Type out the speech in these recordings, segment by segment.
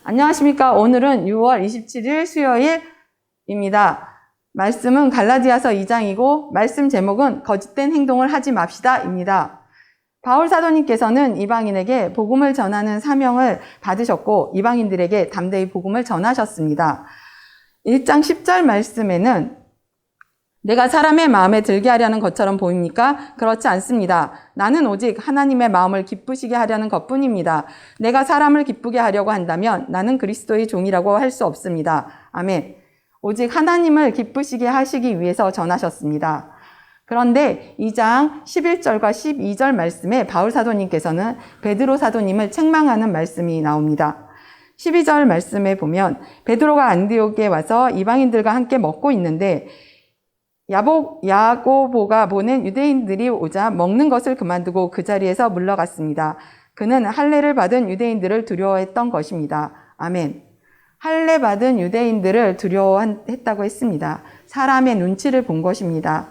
안녕하십니까. 오늘은 6월 27일 수요일입니다. 말씀은 갈라디아서 2장이고 말씀 제목은 거짓된 행동을 하지 맙시다입니다. 바울 사도님께서는 이방인에게 복음을 전하는 사명을 받으셨고 이방인들에게 담대히 복음을 전하셨습니다. 1장 10절 말씀에는 내가 사람의 마음에 들게 하려는 것처럼 보입니까? 그렇지 않습니다. 나는 오직 하나님의 마음을 기쁘시게 하려는 것뿐입니다. 내가 사람을 기쁘게 하려고 한다면 나는 그리스도의 종이라고 할 수 없습니다. 아멘. 오직 하나님을 기쁘시게 하시기 위해서 전하셨습니다. 그런데 2장 11절과 12절 말씀에 바울 사도님께서는 베드로 사도님을 책망하는 말씀이 나옵니다. 12절 말씀에 보면 베드로가 안디옥에 와서 이방인들과 함께 먹고 있는데 야고보가 보낸 유대인들이 오자 먹는 것을 그만두고 그 자리에서 물러갔습니다. 그는 할례를 받은 유대인들을 두려워했던 것입니다. 아멘. 할례 받은 유대인들을 두려워했다고 했습니다. 사람의 눈치를 본 것입니다.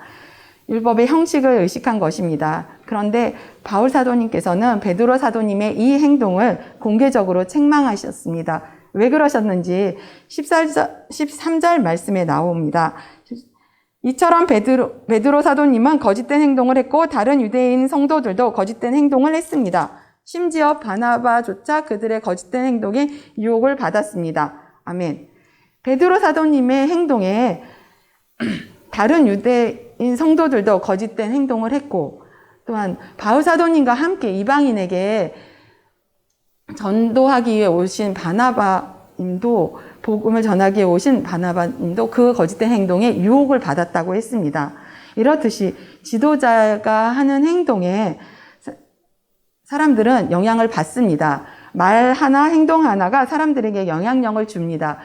율법의 형식을 의식한 것입니다. 그런데 바울 사도님께서는 베드로 사도님의 이 행동을 공개적으로 책망하셨습니다. 왜 그러셨는지 13절 말씀에 나옵니다. 이처럼 베드로 사도님은 거짓된 행동을 했고 다른 유대인 성도들도 거짓된 행동을 했습니다. 심지어 바나바조차 그들의 거짓된 행동에 유혹을 받았습니다. 아멘. 베드로 사도님의 행동에 다른 유대인 성도들도 거짓된 행동을 했고 또한 바울 사도님과 함께 이방인에게 전도하기 위해 오신 바나바님도 복음을 전하기 위해 오신 바나바님도 그 거짓된 행동에 유혹을 받았다고 했습니다. 이렇듯이 지도자가 하는 행동에 사람들은 영향을 받습니다. 말 하나, 행동 하나가 사람들에게 영향력을 줍니다.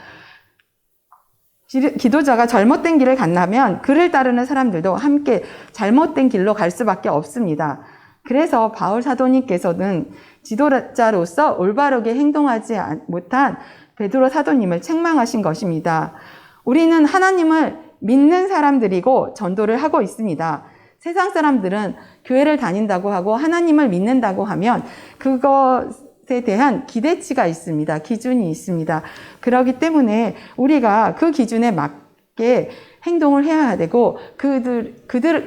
기도자가 잘못된 길을 간다면 그를 따르는 사람들도 함께 잘못된 길로 갈 수밖에 없습니다. 그래서 바울 사도님께서는 지도자로서 올바르게 행동하지 못한 베드로 사도님을 책망하신 것입니다. 우리는 하나님을 믿는 사람들이고 전도를 하고 있습니다. 세상 사람들은 교회를 다닌다고 하고 하나님을 믿는다고 하면 그것에 대한 기대치가 있습니다. 기준이 있습니다. 그렇기 때문에 우리가 그 기준에 맞게 행동을 해야 되고 그들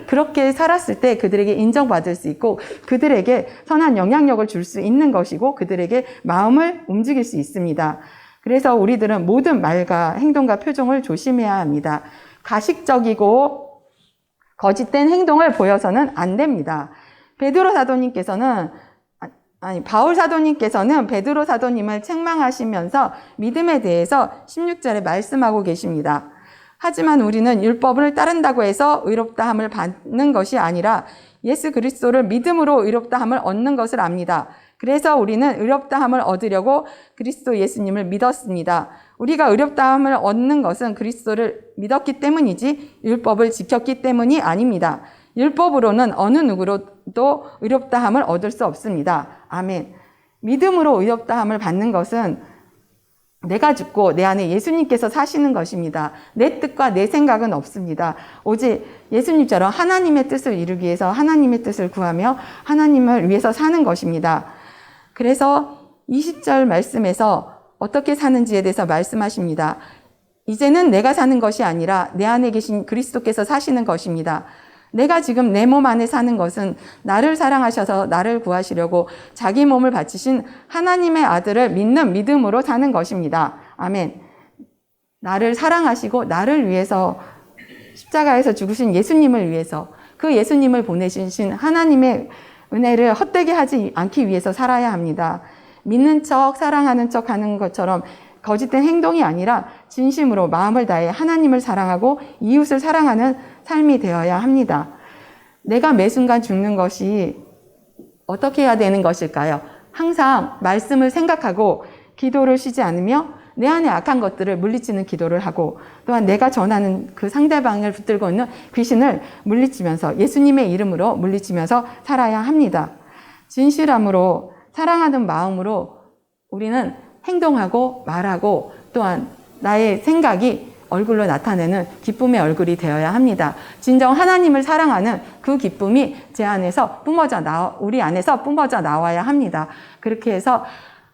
그렇게 살았을 때 그들에게 인정받을 수 있고 그들에게 선한 영향력을 줄 수 있는 것이고 그들에게 마음을 움직일 수 있습니다. 그래서 우리들은 모든 말과 행동과 표정을 조심해야 합니다. 가식적이고 거짓된 행동을 보여서는 안 됩니다. 바울 사도님께서는 베드로 사도님을 책망하시면서 믿음에 대해서 16절에 말씀하고 계십니다. 하지만 우리는 율법을 따른다고 해서 의롭다함을 받는 것이 아니라 예수 그리스도를 믿음으로 의롭다함을 얻는 것을 압니다. 그래서 우리는 의롭다함을 얻으려고 그리스도 예수님을 믿었습니다. 우리가 의롭다함을 얻는 것은 그리스도를 믿었기 때문이지 율법을 지켰기 때문이 아닙니다. 율법으로는 어느 누구로도 의롭다함을 얻을 수 없습니다. 아멘. 믿음으로 의롭다함을 받는 것은 내가 죽고 내 안에 예수님께서 사시는 것입니다. 내 뜻과 내 생각은 없습니다. 오직 예수님처럼 하나님의 뜻을 이루기 위해서 하나님의 뜻을 구하며 하나님을 위해서 사는 것입니다. 그래서 20절 말씀에서 어떻게 사는지에 대해서 말씀하십니다. 이제는 내가 사는 것이 아니라 내 안에 계신 그리스도께서 사시는 것입니다. 내가 지금 내 몸 안에 사는 것은 나를 사랑하셔서 나를 구하시려고 자기 몸을 바치신 하나님의 아들을 믿는 믿음으로 사는 것입니다. 아멘. 나를 사랑하시고 나를 위해서 십자가에서 죽으신 예수님을 위해서 그 예수님을 보내신 하나님의 은혜를 헛되게 하지 않기 위해서 살아야 합니다. 믿는 척, 사랑하는 척 하는 것처럼 거짓된 행동이 아니라 진심으로 마음을 다해 하나님을 사랑하고 이웃을 사랑하는 삶이 되어야 합니다. 내가 매 순간 죽는 것이 어떻게 해야 되는 것일까요? 항상 말씀을 생각하고 기도를 쉬지 않으며 내 안에 악한 것들을 물리치는 기도를 하고 또한 내가 전하는 그 상대방을 붙들고 있는 귀신을 물리치면서 예수님의 이름으로 물리치면서 살아야 합니다. 진실함으로 사랑하는 마음으로 우리는 행동하고 말하고 또한 나의 생각이 얼굴로 나타내는 기쁨의 얼굴이 되어야 합니다. 진정 하나님을 사랑하는 그 기쁨이 우리 안에서 뿜어져 나와야 합니다. 그렇게 해서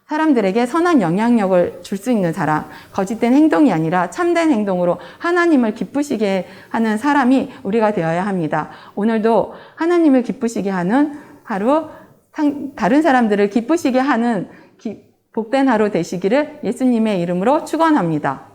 사람들에게 선한 영향력을 줄 수 있는 사람, 거짓된 행동이 아니라 참된 행동으로 하나님을 기쁘시게 하는 사람이 우리가 되어야 합니다. 오늘도 하나님을 기쁘시게 하는 하루, 다른 사람들을 기쁘시게 하는 복된 하루 되시기를 예수님의 이름으로 축원합니다.